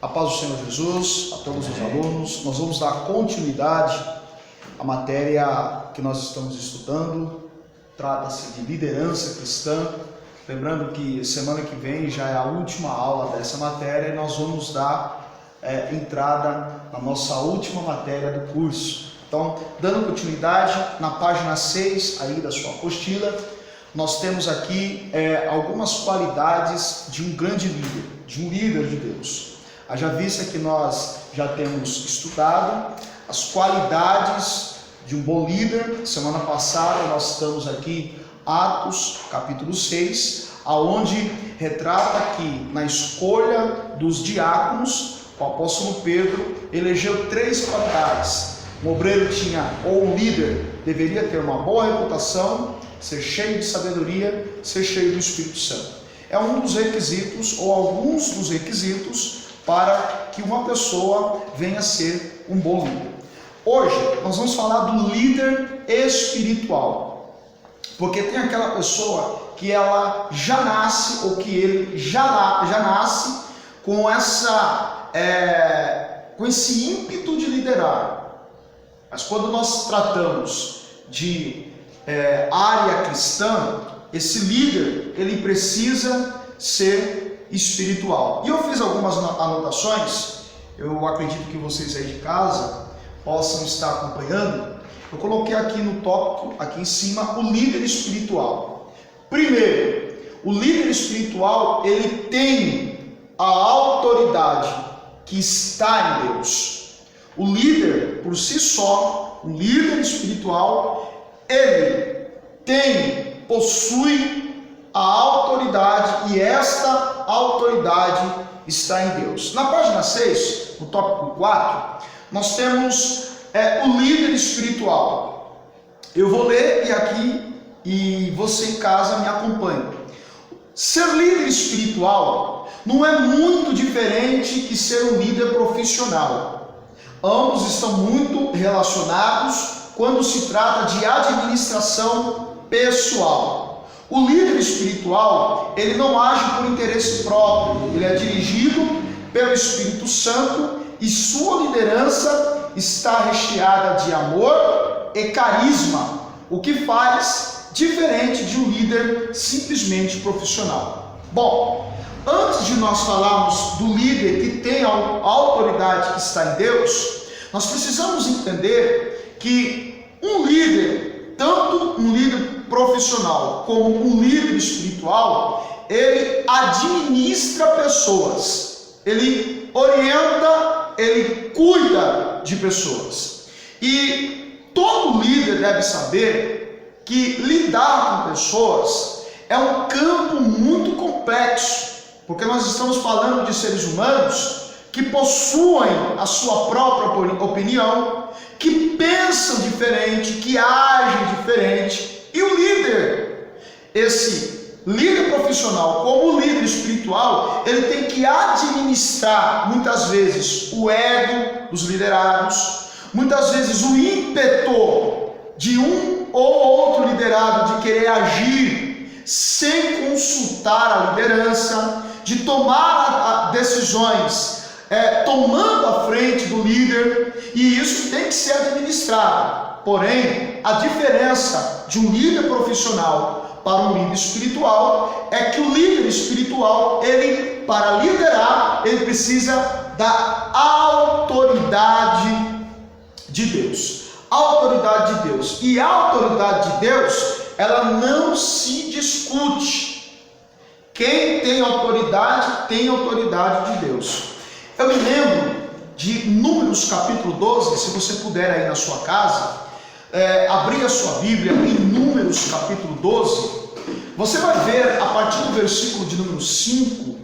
A paz do Senhor Jesus, a todos os alunos. Nós vamos dar continuidade à matéria que nós estamos estudando. Trata-se de liderança cristã. Lembrando que semana que vem já é a última aula dessa matéria e nós vamos dar entrada na nossa última matéria do curso. Então, dando continuidade, na página 6 aí da sua apostila, nós temos aqui algumas qualidades de um grande líder, de um líder de Deus. Haja vista que nós já temos estudado as qualidades de um bom líder. Semana passada nós estamos aqui Atos capítulo 6, aonde retrata que na escolha dos diáconos, o apóstolo Pedro elegeu 3 qualidades. Um obreiro ou um líder deveria ter uma boa reputação, ser cheio de sabedoria, ser cheio do Espírito Santo. É um dos requisitos ou alguns dos requisitos para que uma pessoa venha a ser um bom líder. Hoje nós vamos falar do líder espiritual, porque tem aquela pessoa que ela já nasce ou que ele já nasce com esse ímpeto de liderar. Mas quando nós tratamos de área cristã, esse líder ele precisa ser espiritual. E eu fiz algumas anotações, eu acredito que vocês aí de casa possam estar acompanhando. Eu coloquei aqui no tópico, aqui em cima, o líder espiritual. Primeiro, o líder espiritual, ele tem a autoridade que está em Deus. O líder, por si só, o líder espiritual, ele possui a autoridade e esta autoridade está em Deus. Na página 6, no tópico 4, nós temos o líder espiritual. Eu vou ler e você em casa me acompanha. Ser líder espiritual não é muito diferente que ser um líder profissional. Ambos estão muito relacionados quando se trata de administração pessoal. O líder espiritual, ele não age por interesse próprio, ele é dirigido pelo Espírito Santo e sua liderança está recheada de amor e carisma, o que faz diferente de um líder simplesmente profissional. Bom, antes de nós falarmos do líder que tem a autoridade que está em Deus, nós precisamos entender que um líder, tanto um líder profissional como um líder espiritual, ele administra pessoas, ele orienta, ele cuida de pessoas. E todo líder deve saber que lidar com pessoas é um campo muito complexo, porque nós estamos falando de seres humanos que possuem a sua própria opinião, que pensam diferente, que agem diferente. E o líder, esse líder profissional como líder espiritual, ele tem que administrar muitas vezes o ego dos liderados, muitas vezes o ímpeto de um ou outro liderado de querer agir sem consultar a liderança, de tomar decisões tomando a frente do líder, e isso tem que ser administrado. Porém, a diferença de um líder profissional para um líder espiritual é que o líder espiritual, ele, para liderar, ele precisa da autoridade de Deus. Autoridade de Deus. E a autoridade de Deus, ela não se discute. Quem tem autoridade de Deus. Eu me lembro de Números capítulo 12, se você puder aí na sua casa, abrir a sua Bíblia em Números capítulo 12, você vai ver a partir do versículo de número 5,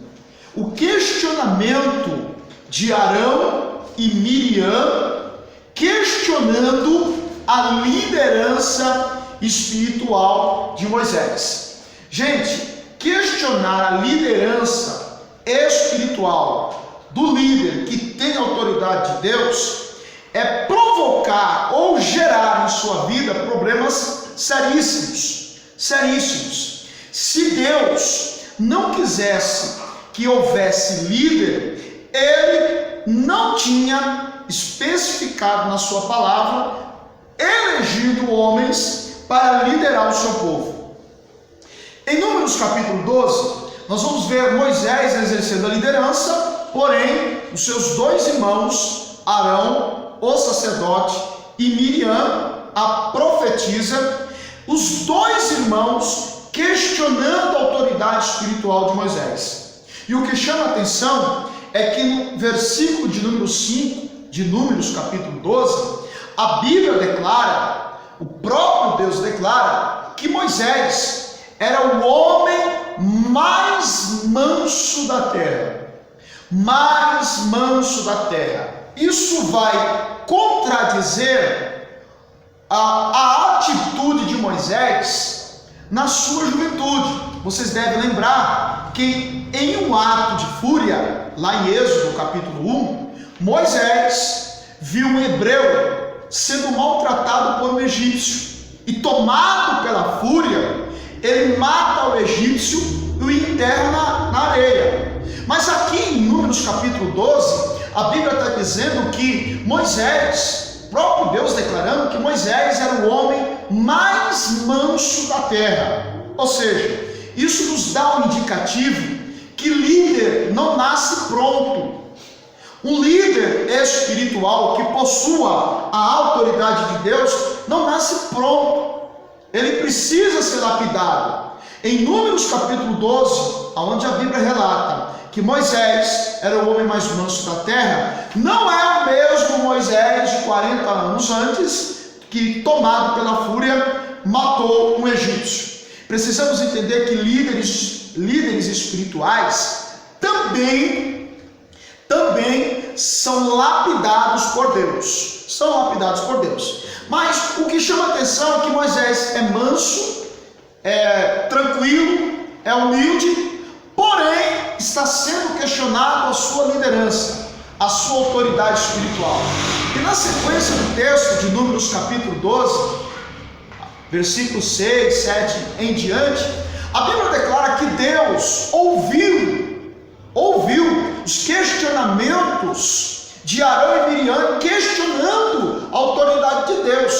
o questionamento de Arão e Miriam, questionando a liderança espiritual de Moisés. Gente, questionar a liderança espiritual do líder que tem autoridade de Deus é provocar ou gerar em sua vida problemas seríssimos. Se Deus não quisesse que houvesse líder, ele não tinha especificado na sua palavra, elegido homens para liderar o seu povo. Em Números capítulo 12, nós vamos ver Moisés exercendo a liderança, porém, os seus dois irmãos, Arão, o sacerdote, e Miriam, a profetisa, os dois irmãos questionando a autoridade espiritual de Moisés. E o que chama a atenção é que no versículo de número 5, de Números capítulo 12, a Bíblia declara, o próprio Deus declara, que Moisés era o homem mais manso da terra. Mais manso da terra. Isso vai contradizer a atitude de Moisés na sua juventude. Vocês devem lembrar que em um ato de fúria, lá em Êxodo capítulo 1, Moisés viu um hebreu sendo maltratado por um egípcio, e tomado pela fúria, ele mata o egípcio e o enterra na areia. Mas aqui em Números capítulo 12, a Bíblia está dizendo que Moisés, próprio Deus declarando que Moisés era o homem mais manso da terra. Ou seja, isso nos dá um indicativo que líder não nasce pronto. Um líder espiritual que possua a autoridade de Deus não nasce pronto. Ele precisa ser lapidado. Em Números capítulo 12, onde a Bíblia relata que Moisés era o homem mais manso da terra, não é o mesmo Moisés de 40 anos antes, que tomado pela fúria matou um egípcio. Precisamos entender que líderes espirituais também são lapidados por Deus. São lapidados por Deus. Mas o que chama atenção é que Moisés é manso, é tranquilo, é humilde, porém está sendo questionado a sua liderança, a sua autoridade espiritual. E na sequência do texto de Números capítulo 12, versículos 6, 7 em diante, a Bíblia declara que Deus ouviu os questionamentos de Arão e Miriam, questionando a autoridade de Deus.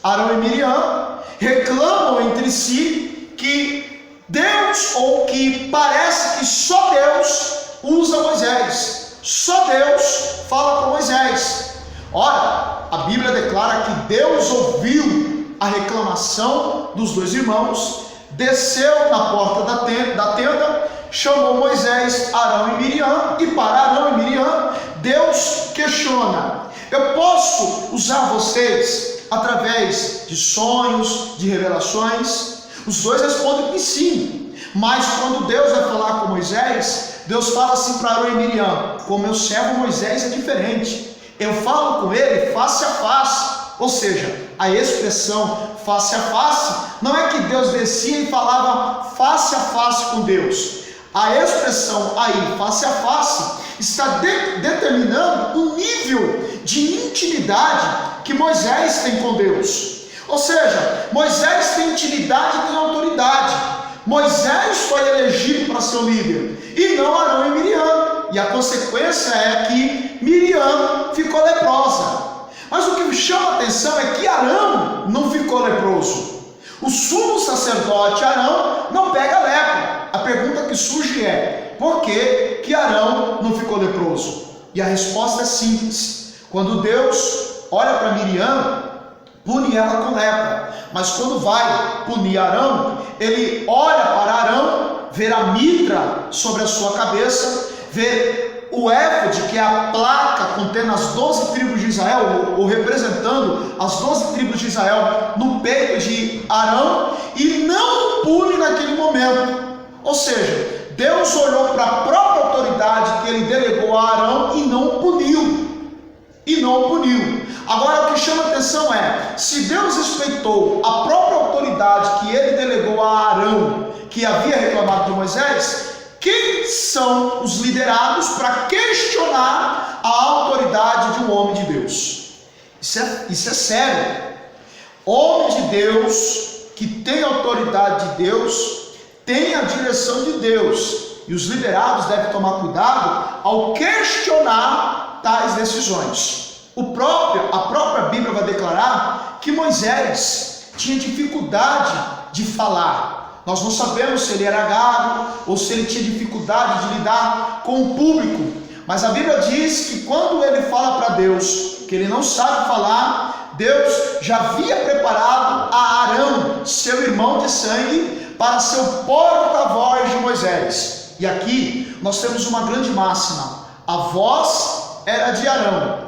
Arão e Miriam reclamam entre si que Deus, ou que parece que só Deus usa Moisés, só Deus fala com Moisés. Ora, a Bíblia declara que Deus ouviu a reclamação dos dois irmãos, desceu na porta da tenda, chamou Moisés, Arão e Miriam, e para Arão e Miriam, Deus questiona: eu posso usar vocês através de sonhos, de revelações? Os dois respondem que sim, mas quando Deus vai falar com Moisés, Deus fala assim para Arão e Miriam: com meu servo Moisés é diferente, eu falo com ele face a face. Ou seja, a expressão face a face não é que Deus descia e falava face a face com Deus. A expressão aí, face a face, está determinando o nível de intimidade que Moisés tem com Deus. Ou seja, Moisés tem intimidade e tem autoridade. Moisés foi elegido para ser o líder, e não Arão e Miriam. E a consequência é que Miriam ficou leprosa. Mas o que me chama a atenção é que Arão não ficou leproso. O sumo sacerdote Arão não pega lepra. A pergunta que surge é: por que Arão não ficou leproso? E a resposta é simples. Quando Deus olha para Miriam, pune ela com lepra. Mas quando vai punir Arão, ele olha para Arão, vê a mitra sobre a sua cabeça, vê o éfode, que é a placa contendo as 12 tribos de Israel, ou representando as 12 tribos de Israel no peito de Arão, e não o pune naquele momento. Ou seja, Deus olhou para a própria autoridade que ele delegou a Arão e não o puniu. Agora o que chama atenção é: se Deus respeitou a própria autoridade que ele delegou a Arão, que havia reclamado de Moisés, quem são os liderados para questionar a autoridade de um homem de Deus? Isso é sério. Homem de Deus, que tem autoridade de Deus, tem a direção de Deus. e os liderados devem tomar cuidado ao questionar tais decisões. A própria Bíblia vai declarar que Moisés tinha dificuldade de falar. Nós não sabemos se ele era gago ou se ele tinha dificuldade de lidar com o público, mas a Bíblia diz que quando ele fala para Deus que ele não sabe falar, Deus já havia preparado a Arão, seu irmão de sangue, para ser o porta-voz de Moisés. E aqui nós temos uma grande máxima: a voz era de Arão,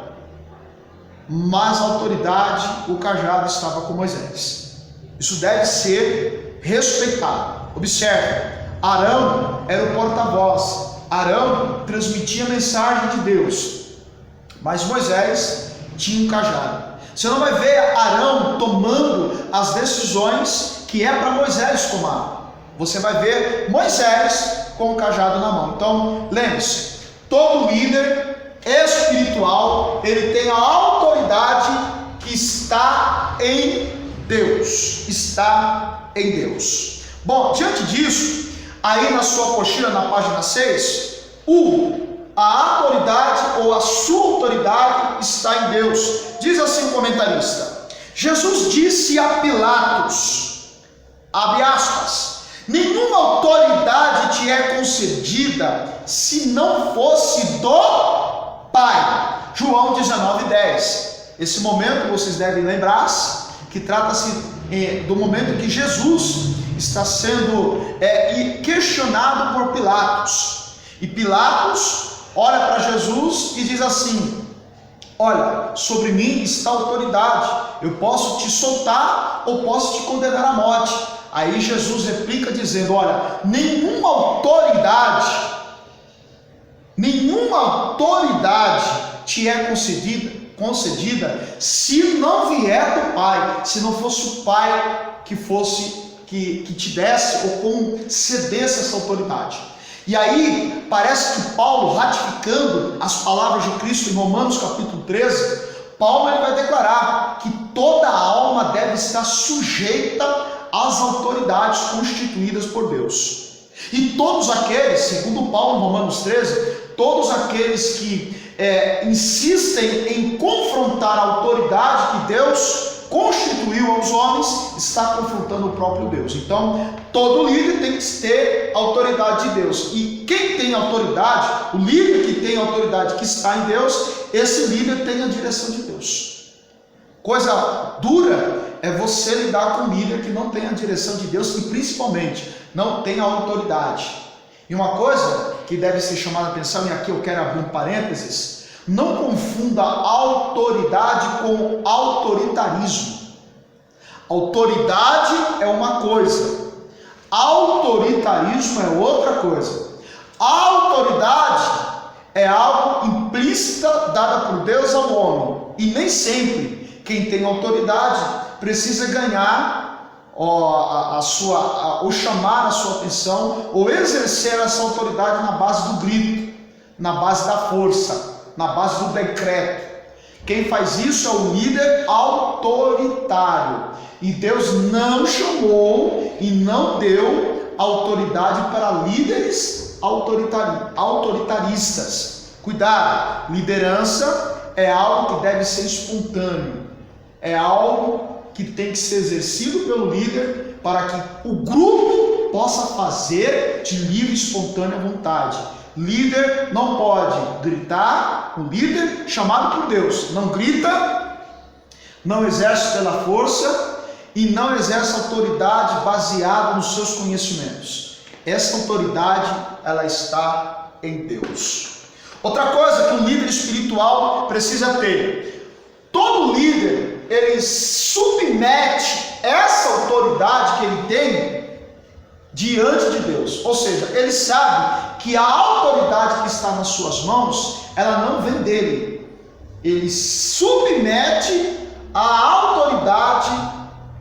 mas a autoridade, o cajado, estava com Moisés. Isso deve ser respeitado. Observe, Arão era o porta-voz, Arão transmitia a mensagem de Deus, mas Moisés tinha um cajado. Você não vai ver Arão tomando as decisões que é para Moisés tomar. Você vai ver Moisés com o cajado na mão. Então, lembre-se, todo líder espiritual, ele tem a autoridade que está em Deus. Está em Deus. Bom, diante disso, aí na sua apostila, na página 6, a autoridade ou a sua autoridade está em Deus. Diz assim o comentarista: Jesus disse a Pilatos, abre aspas, nenhuma autoridade te é concedida se não fosse do Pai. João 19:10. Esse momento vocês devem lembrar-se que trata-se do momento em que Jesus está sendo questionado por Pilatos. E Pilatos olha para Jesus e diz assim: olha, sobre mim está a autoridade, eu posso te soltar ou posso te condenar à morte. Aí Jesus replica dizendo: olha, nenhuma autoridade te é concedida se não vier do Pai, se não fosse o Pai que te desse ou concedesse essa autoridade. E aí, parece que Paulo, ratificando as palavras de Cristo em Romanos capítulo 13, Paulo ele vai declarar que toda alma deve estar sujeita às autoridades constituídas por Deus. E todos aqueles, segundo Paulo em Romanos 13, todos aqueles que insistem em confrontar a autoridade que Deus constituiu aos homens, está confrontando o próprio Deus. Então, todo líder tem que ter a autoridade de Deus. E quem tem autoridade, o líder que tem autoridade que está em Deus, esse líder tem a direção de Deus. Coisa dura é você lidar com um líder que não tem a direção de Deus e principalmente não tem a autoridade. E uma coisa que deve ser chamada a atenção, e aqui eu quero abrir um parênteses: não confunda autoridade com autoritarismo. Autoridade é uma coisa, autoritarismo é outra coisa. A autoridade é algo implícita dada por Deus ao homem, e nem sempre quem tem autoridade precisa ganhar ou chamar a sua atenção ou exercer essa autoridade na base do grito, na base da força, na base do decreto. Quem faz isso é o líder autoritário. E Deus não chamou e não deu autoridade para líderes autoritaristas. Cuidado, liderança é algo que deve ser espontâneo. É algo que tem que ser exercido pelo líder para que o grupo possa fazer de livre e espontânea vontade. Líder não pode gritar, o líder chamado por Deus não grita, não exerce pela força e não exerce autoridade baseada nos seus conhecimentos. Essa autoridade, ela está em Deus. Outra coisa que um líder espiritual precisa ter: todo líder, ele submete essa autoridade que ele tem diante de Deus. Ou seja, ele sabe que a autoridade que está nas suas mãos, ela não vem dele. Ele submete a autoridade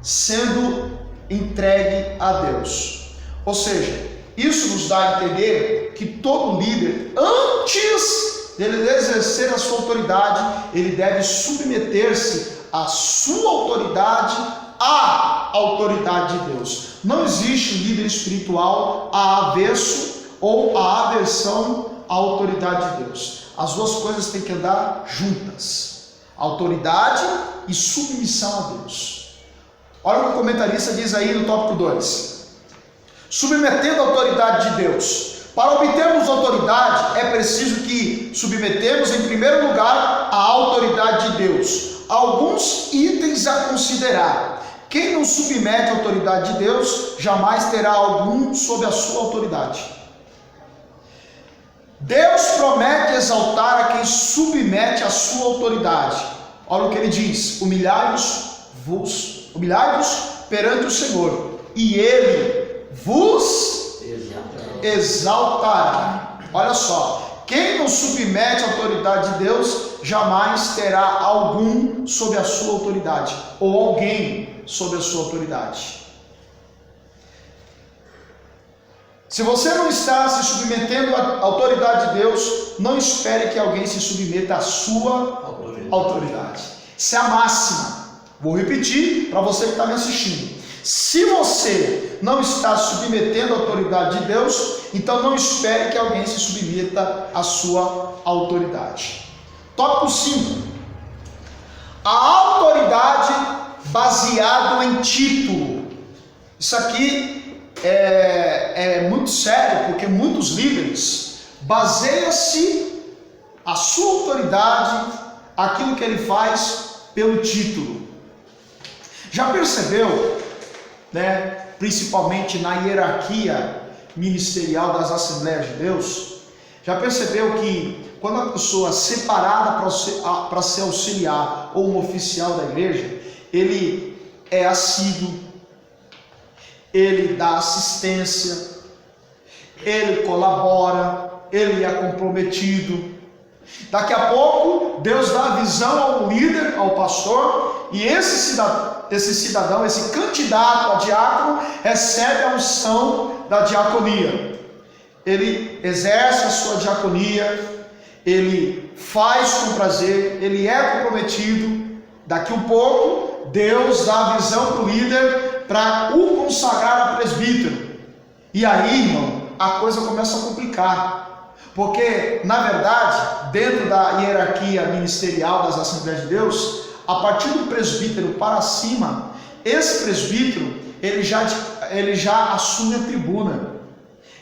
sendo entregue a Deus. Ou seja, isso nos dá a entender que todo líder, antes dele exercer a sua autoridade, ele deve submeter-se à sua autoridade, à autoridade de Deus. Não existe líder espiritual avesso ou a aversão à autoridade de Deus. As duas coisas têm que andar juntas: autoridade e submissão a Deus. Olha o que o comentarista diz aí no tópico 2: submetendo a autoridade de Deus. Para obtermos autoridade, é preciso que submetemos em primeiro lugar a autoridade de Deus. Alguns itens a considerar. Quem não submete a autoridade de Deus, jamais terá algum sob a sua autoridade. Deus promete exaltar a quem submete a sua autoridade. Olha o que ele diz: humilhai-vos perante o Senhor, e Ele vos exaltará. Olha só, quem não submete a autoridade de Deus, jamais terá algum sob a sua autoridade, ou alguém sob a sua autoridade. Se você não está se submetendo à autoridade de Deus, não espere que alguém se submeta à sua autoridade. Isso é a máxima. Vou repetir para você que está me assistindo. Se você não está submetendo à autoridade de Deus, então não espere que alguém se submeta à sua autoridade. Tópico 5. A autoridade baseada em título. Isso aqui é muito sério, porque muitos líderes baseiam-se a sua autoridade, aquilo que ele faz, pelo título. Já percebeu, principalmente na hierarquia ministerial das Assembleias de Deus, já percebeu que quando a pessoa é separada para ser auxiliar ou um oficial da igreja, ele é assíduo, ele dá assistência, ele colabora, ele é comprometido. Daqui a pouco Deus dá a visão ao líder, ao pastor, e esse cidadão, esse candidato a diácono, recebe a unção da diaconia. Ele exerce a sua diaconia, ele faz com prazer, ele é comprometido. Daqui a pouco Deus dá a visão para o líder para o consagrar a presbítero. E aí, irmão, a coisa começa a complicar, porque na verdade, dentro da hierarquia ministerial das Assembleias de Deus, a partir do presbítero para cima, esse presbítero ele já assume a tribuna,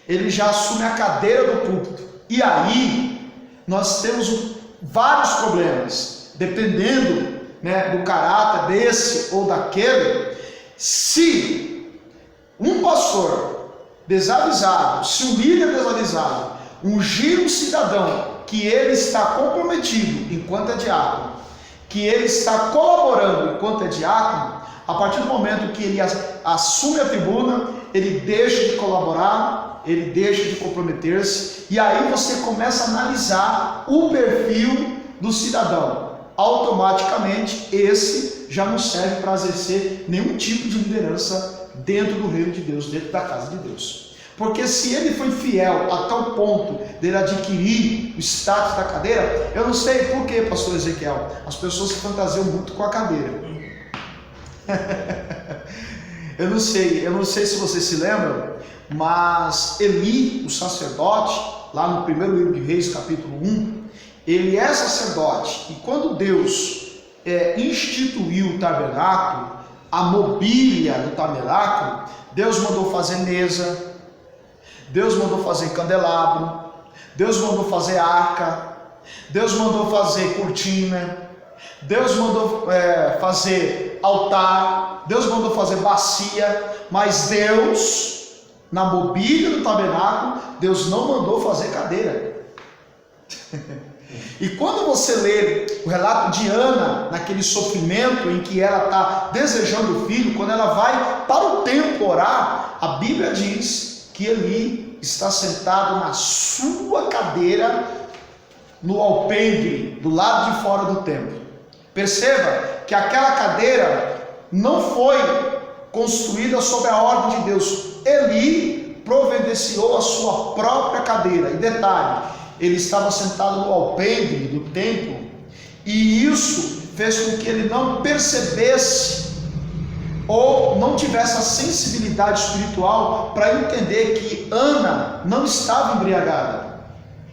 ele já assume a cadeira do púlpito. E aí nós temos vários problemas, dependendo do caráter desse ou daquele. Se um pastor desavisado, se um líder desavisado ungir um cidadão que ele está comprometido enquanto é diácono, que ele está colaborando enquanto é diácono, a partir do momento que ele assume a tribuna, ele deixa de colaborar, ele deixa de comprometer-se, e aí você começa a analisar o perfil do cidadão. Automaticamente esse já não serve para exercer nenhum tipo de liderança dentro do reino de Deus, dentro da casa de Deus. Porque se ele foi fiel a tal ponto dele adquirir o status da cadeira, eu não sei por que, pastor Ezequiel, as pessoas se fantasiam muito com a cadeira. Eu não sei se você se lembra, mas Eli, o sacerdote, lá no primeiro livro de Reis, capítulo 1, ele é sacerdote, e quando Deus instituiu o tabernáculo, a mobília do tabernáculo, Deus mandou fazer mesa, Deus mandou fazer candelabro, Deus mandou fazer arca, Deus mandou fazer cortina, Deus mandou fazer altar, Deus mandou fazer bacia, mas Deus, na mobília do tabernáculo, Deus não mandou fazer cadeira. E quando você lê o relato de Ana, naquele sofrimento em que ela está desejando o filho, quando ela vai para o templo orar, a Bíblia diz que Eli está sentado na sua cadeira, no alpendre, do lado de fora do templo. Perceba que aquela cadeira não foi construída sob a ordem de Deus. Eli providenciou a sua própria cadeira. E detalhe, ele estava sentado no alpendre do templo, e isso fez com que ele não percebesse ou não tivesse a sensibilidade espiritual para entender que Ana não estava embriagada.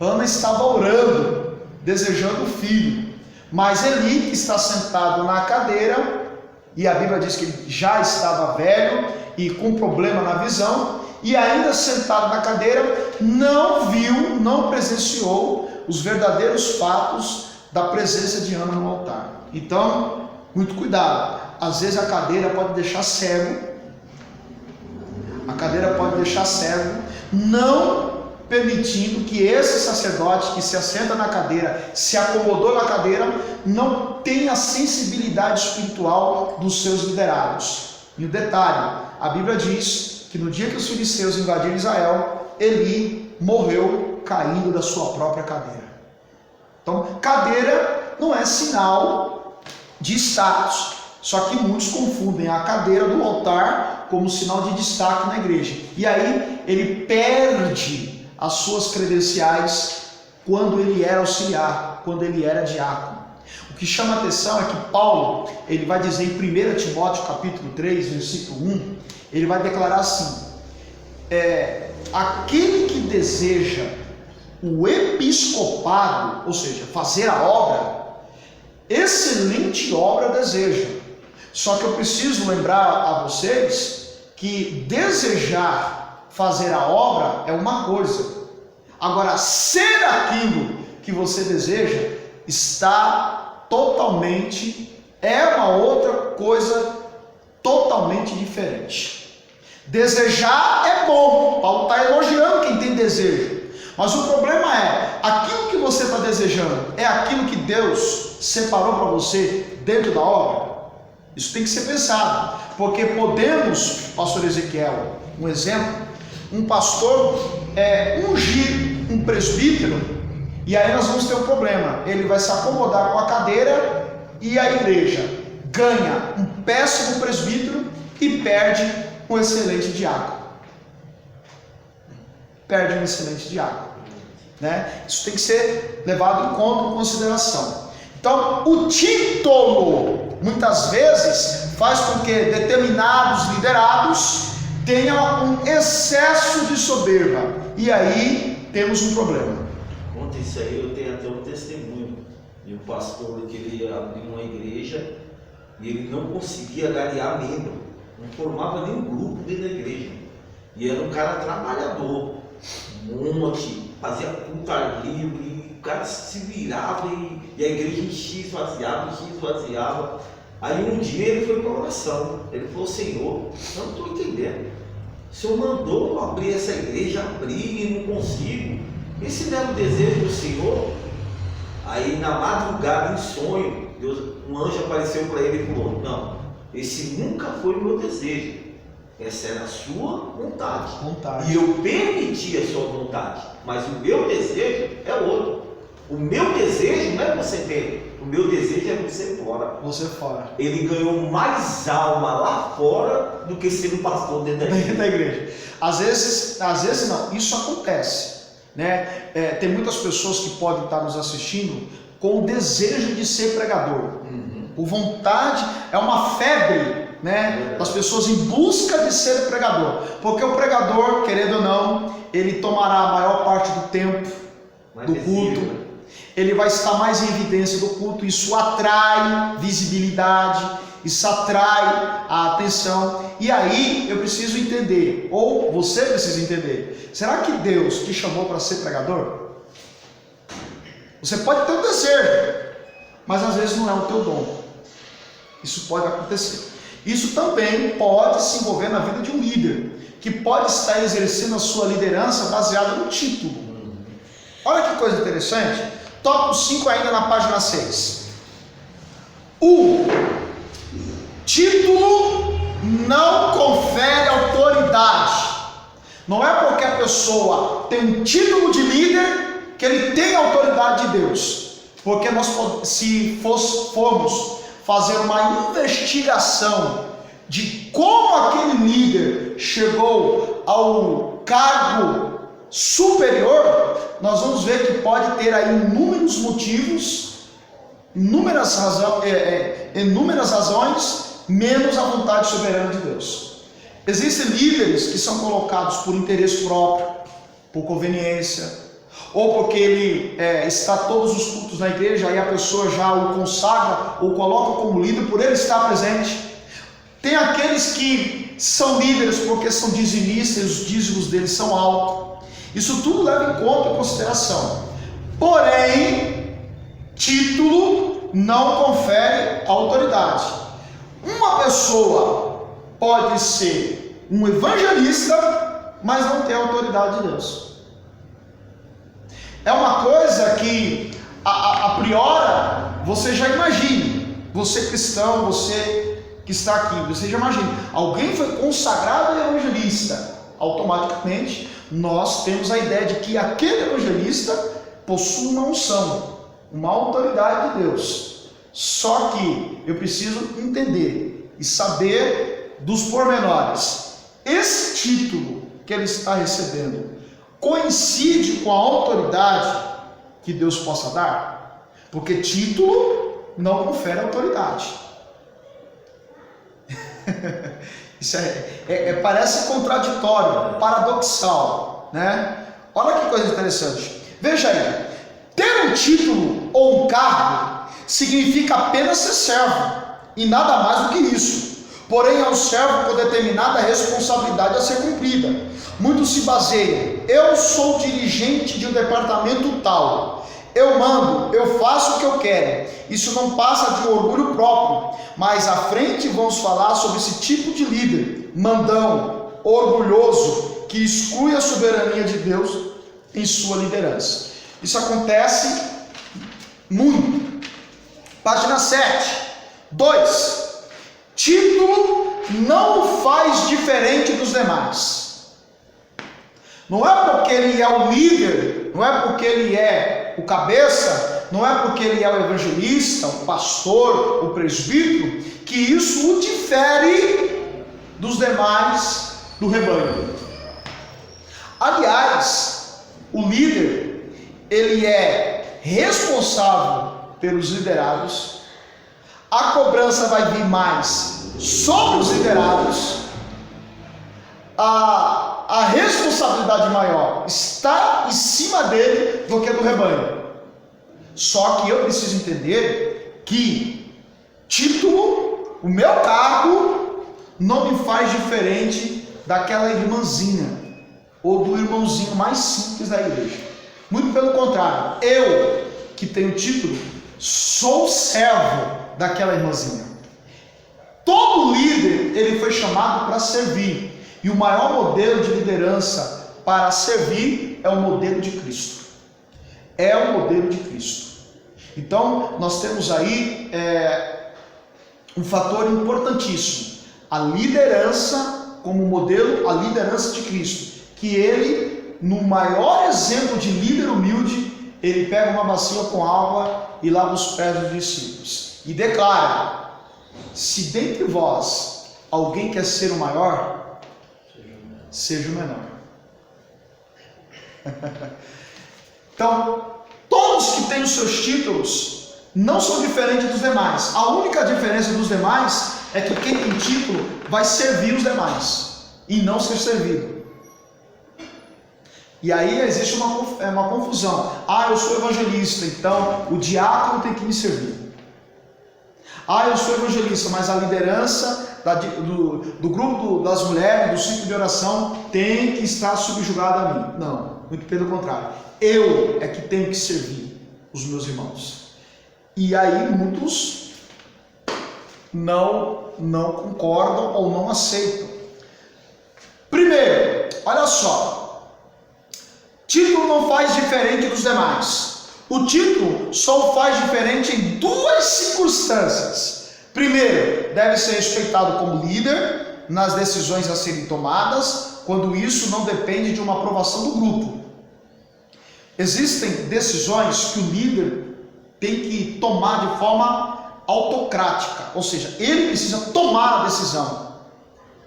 Ana estava orando, desejando o filho. Mas Eli, que está sentado na cadeira, e a Bíblia diz que ele já estava velho e com problema na visão, e ainda sentado na cadeira, não viu, não presenciou os verdadeiros fatos da presença de Ana no altar. Então, muito cuidado. Às vezes a cadeira pode deixar cego. A cadeira pode deixar cego, não permitindo que esse sacerdote que se assenta na cadeira, se acomodou na cadeira, não tenha a sensibilidade espiritual dos seus liderados. E o detalhe, a Bíblia diz que no dia que os filisteus invadiram Israel, Eli morreu caindo da sua própria cadeira. Então, cadeira não é sinal de status, só que muitos confundem a cadeira do altar como sinal de destaque na igreja. E aí ele perde as suas credenciais quando ele era auxiliar, quando ele era diácono. O que chama a atenção é que Paulo, ele vai dizer em 1 Timóteo capítulo 3, versículo 1, ele vai declarar assim: aquele que deseja o episcopado, ou seja, fazer a obra, excelente obra deseja. Só que eu preciso lembrar a vocês que desejar fazer a obra é uma coisa. Agora, ser aquilo que você deseja está é uma outra coisa totalmente diferente. Desejar é bom, Paulo está elogiando quem tem desejo. Mas o problema é, aquilo que você está desejando é aquilo que Deus separou para você dentro da obra? Isso tem que ser pensado, porque podemos, pastor Ezequiel, um exemplo, um pastor ungir um presbítero, e aí nós vamos ter um problema. Ele vai se acomodar com a cadeira e a igreja ganha um péssimo presbítero e perde um excelente diácono. Perde um excelente diácono, né? Isso tem que ser levado em consideração. Então, o título muitas vezes faz com que determinados liderados tenham um excesso de soberba, e aí temos um problema. Conta isso aí, eu tenho até um testemunho de um pastor que ele abriu uma igreja e ele não conseguia angariar membro, não formava nenhum grupo dentro da igreja, e era um cara trabalhador, um monte, fazia culto ao livre, o cara se virava e a igreja enchia, esvaziava. Aí um dia ele foi para oração, ele falou: Senhor, eu não estou entendendo, o Senhor mandou abrir essa igreja, abrir e não consigo, esse não é o desejo do Senhor? Aí na madrugada, em sonho, um anjo apareceu para ele e falou: não, esse nunca foi o meu desejo, essa era a sua vontade. E eu permiti a sua vontade, mas o meu desejo é outro. O meu desejo não é você ter, o meu desejo é você fora. Você fora. Ele ganhou mais alma lá fora do que sendo pastor dentro da igreja. Às vezes não, isso acontece, né? Tem muitas pessoas que podem estar nos assistindo com o desejo de ser pregador. Por vontade, é uma febre, né, das pessoas em busca de ser pregador, porque o pregador, querendo ou não, ele tomará a maior parte do tempo do culto, ele vai estar mais em evidência do culto, isso atrai visibilidade, isso atrai a atenção, e aí eu preciso entender, ou você precisa entender, será que Deus te chamou para ser pregador? Você pode ter um desejo, mas às vezes não é o teu dom. Isso pode acontecer. Isso também pode se envolver na vida de um líder, que pode estar exercendo a sua liderança baseada no título. Olha que coisa interessante. Tópico 5 ainda na página 6. O título não confere autoridade. Não é porque a pessoa tem um título de líder que ele tem a autoridade de Deus. Porque nós, se formos fazer uma investigação de como aquele líder chegou ao cargo superior, nós vamos ver que pode ter aí inúmeros motivos, inúmeras razões menos a vontade soberana de Deus. Existem líderes que são colocados por interesse próprio, por conveniência, ou porque ele está todos os cultos na igreja, aí a pessoa já o consagra ou coloca como líder por ele estar presente. Tem aqueles que são líderes porque são dizimistas e os dízimos deles são altos. Isso tudo leva em conta e consideração. Porém, título não confere autoridade. Uma pessoa pode ser um evangelista, mas não ter a autoridade de Deus. É uma coisa que a priori você já imagina. Você cristão, você que está aqui, você já imagina. Alguém foi consagrado evangelista. Automaticamente nós temos a ideia de que aquele evangelista possui uma unção, uma autoridade de Deus. Só que eu preciso entender e saber dos pormenores. Esse título que ele está recebendo coincide com a autoridade que Deus possa dar? Porque título não confere autoridade. Isso parece contraditório, paradoxal, né? Olha que coisa interessante. Veja aí, ter um título ou um cargo significa apenas ser servo e nada mais do que isso. Porém, é um servo com determinada responsabilidade a ser cumprida. Muitos se baseiam: eu sou dirigente de um departamento tal, eu mando, eu faço o que eu quero. Isso não passa de um orgulho próprio. Mais à frente vamos falar sobre esse tipo de líder, mandão, orgulhoso, que exclui a soberania de Deus em sua liderança. Isso acontece muito. Página 7. 2. Título não faz diferente dos demais. Não é porque ele é o líder, não é porque ele é o cabeça, não é porque ele é o evangelista, o pastor, o presbítero, que isso o difere dos demais do rebanho. Aliás, o líder, ele é responsável pelos liderados. A cobrança vai vir mais sobre os liderados. A responsabilidade maior está em cima dele do que do rebanho. Só que eu preciso entender que título, o meu cargo, não me faz diferente daquela irmãzinha ou do irmãozinho mais simples da igreja. Muito pelo contrário, eu que tenho título sou servo daquela irmãzinha. Todo líder, ele foi chamado para servir. E o maior modelo de liderança para servir é o modelo de Cristo. É o modelo de Cristo. Então, nós temos aí um fator importantíssimo. A liderança como modelo, a liderança de Cristo. Que ele, no maior exemplo de líder humilde, ele pega uma bacia com água e lava os pés dos discípulos. E declara: se dentre vós alguém quer ser o maior, seja o menor. Então, todos que têm os seus títulos não são diferentes dos demais. A única diferença dos demais é que quem tem título vai servir os demais e não ser servido. E aí existe uma confusão. Eu sou evangelista, então o diácono tem que me servir. Eu sou evangelista, mas a liderança do grupo das mulheres, do ciclo de oração, tem que estar subjugada a mim. Não, muito pelo contrário. Eu é que tenho que servir os meus irmãos. E aí muitos não concordam ou não aceitam. Primeiro, olha só. Título não faz diferente dos demais. O título só faz diferente em duas circunstâncias. Primeiro, deve ser respeitado como líder nas decisões a serem tomadas, quando isso não depende de uma aprovação do grupo. Existem decisões que o líder tem que tomar de forma autocrática, ou seja, ele precisa tomar a decisão.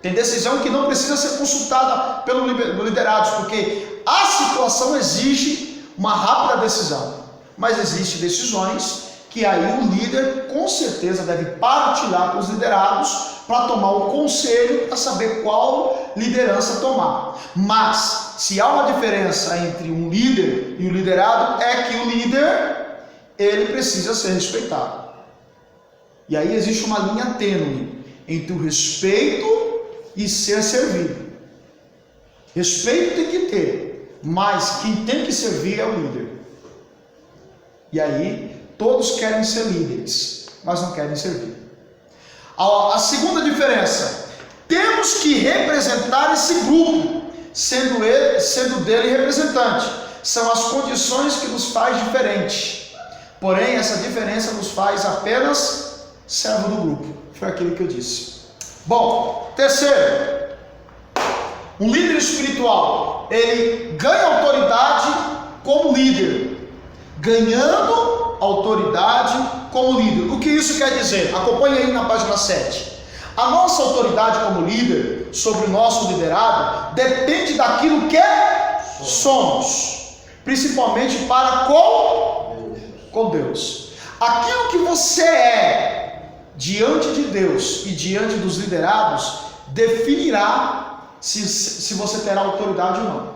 Tem decisão que não precisa ser consultada pelo liderados, porque a situação exige uma rápida decisão. Mas existem decisões que aí o líder com certeza deve partilhar com os liderados para tomar o conselho, para saber qual liderança tomar. Mas, se há uma diferença entre um líder e o liderado, é que o líder, ele precisa ser respeitado. E aí existe uma linha tênue entre o respeito e ser servido. Respeito tem que ter, mas quem tem que servir é o líder. E aí, todos querem ser líderes, mas não querem servir. A segunda diferença, temos que representar esse grupo, sendo dele representante. São as condições que nos faz diferente. Porém, essa diferença nos faz apenas servo do grupo. Foi aquilo que eu disse. Bom, terceiro, um líder espiritual, ele ganha autoridade como líder. Ganhando autoridade como líder. O que isso quer dizer? Acompanhe aí na página 7. A nossa autoridade como líder, sobre o nosso liderado, depende daquilo que somos, principalmente para com Deus. Aquilo que você é diante de Deus e diante dos liderados definirá se você terá autoridade ou não.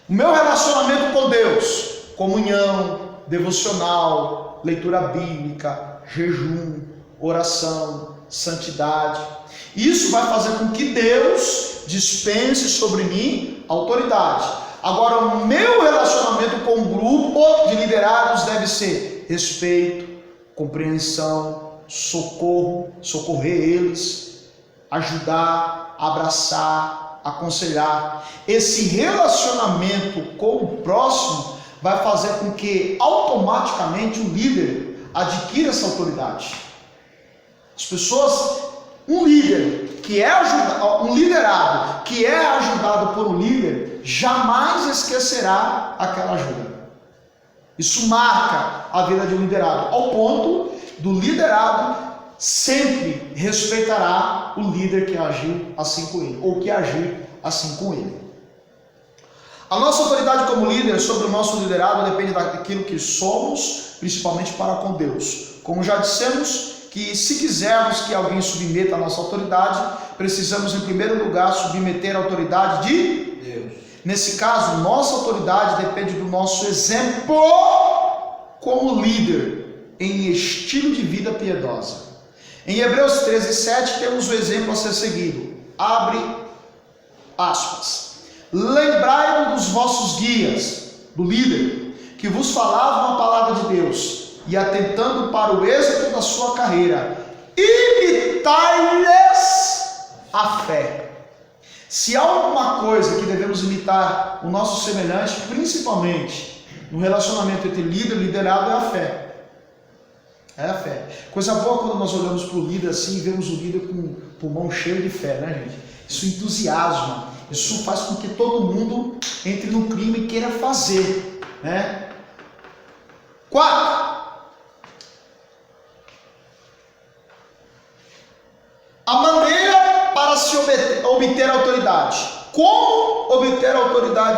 O meu relacionamento com Deus, comunhão, devocional, leitura bíblica, jejum, oração, santidade. Isso vai fazer com que Deus dispense sobre mim autoridade. Agora, o meu relacionamento com o grupo de liderados deve ser respeito, compreensão, socorrer eles, ajudar, abraçar, aconselhar. Esse relacionamento com o próximo vai fazer com que automaticamente o líder adquira essa autoridade. As pessoas, um líder que é um liderado que é ajudado por um líder, jamais esquecerá aquela ajuda. Isso marca a vida de um liderado, ao ponto do liderado sempre respeitará o líder que agiu assim com ele, ou que agir assim com ele. A nossa autoridade como líder sobre o nosso liderado depende daquilo que somos, principalmente para com Deus. Como já dissemos, que se quisermos que alguém submeta a nossa autoridade, precisamos em primeiro lugar submeter a autoridade de Deus. Nesse caso, nossa autoridade depende do nosso exemplo como líder em estilo de vida piedosa. Em Hebreus 13:7 temos o exemplo a ser seguido. Abre aspas. Lembrai-vos dos vossos guias, do líder, que vos falava uma palavra de Deus, e atentando para o êxito da sua carreira, imitai-lhes a fé. Se há alguma coisa que devemos imitar o nosso semelhante, principalmente no relacionamento entre líder e liderado, é a fé. É a fé. Coisa boa quando nós olhamos para o líder assim e vemos o líder com o pulmão cheio de fé, né, gente? Isso entusiasma. Isso faz com que todo mundo entre no clima e queira fazer, né? 4. A maneira para se obter autoridade. Como obter autoridade